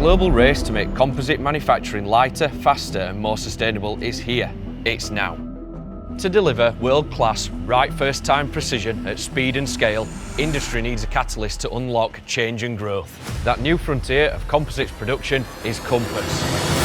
global race to make composite manufacturing lighter, faster and more sustainable is here. It's now. To deliver world-class, right first-time precision at speed and scale, industry needs a catalyst to unlock change and growth. That new frontier of composites production is Compass.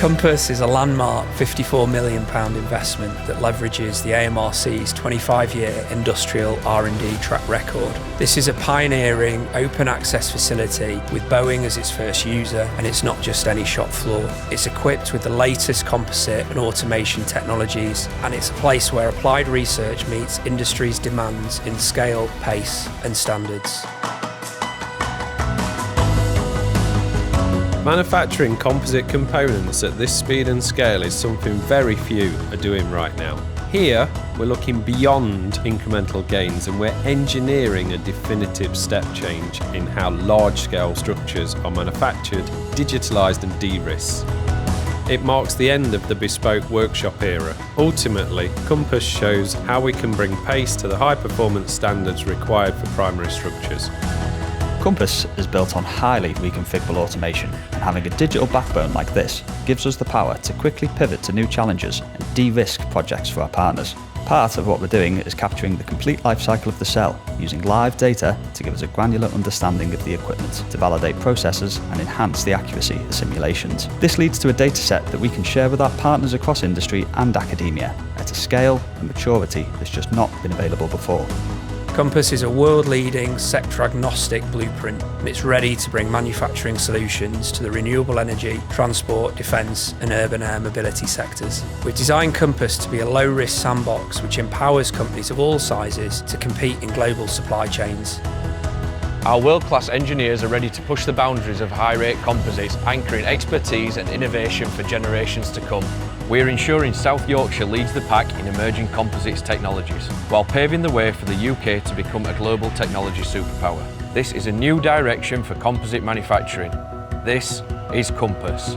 Compass is a landmark £54 million investment that leverages the AMRC's 25-year industrial R&D track record. This is a pioneering open access facility with Boeing as its first user, and it's not just any shop floor. It's equipped with the latest composite and automation technologies, and it's a place where applied research meets industry's demands in scale, pace and standards. Manufacturing composite components at this speed and scale is something very few are doing right now. Here, we're looking beyond incremental gains and we're engineering a definitive step change in how large-scale structures are manufactured, digitalised and de-risked. It marks the end of the bespoke workshop era. Ultimately, Compass shows how we can bring pace to the high-performance standards required for primary structures. Compass is built on highly reconfigurable automation, and having a digital backbone like this gives us the power to quickly pivot to new challenges and de-risk projects for our partners. Part of what we're doing is capturing the complete life cycle of the cell, using live data to give us a granular understanding of the equipment, to validate processes and enhance the accuracy of simulations. This leads to a data set that we can share with our partners across industry and academia at a scale and maturity that's just not been available before. Compass is a world-leading, sector-agnostic blueprint, and it's ready to bring manufacturing solutions to the renewable energy, transport, defence and urban air mobility sectors. We've designed Compass to be a low-risk sandbox which empowers companies of all sizes to compete in global supply chains. Our world-class engineers are ready to push the boundaries of high-rate composites, anchoring expertise and innovation for generations to come. We're ensuring South Yorkshire leads the pack in emerging composites technologies, while paving the way for the UK to become a global technology superpower. This is a new direction for composite manufacturing. This is Compass.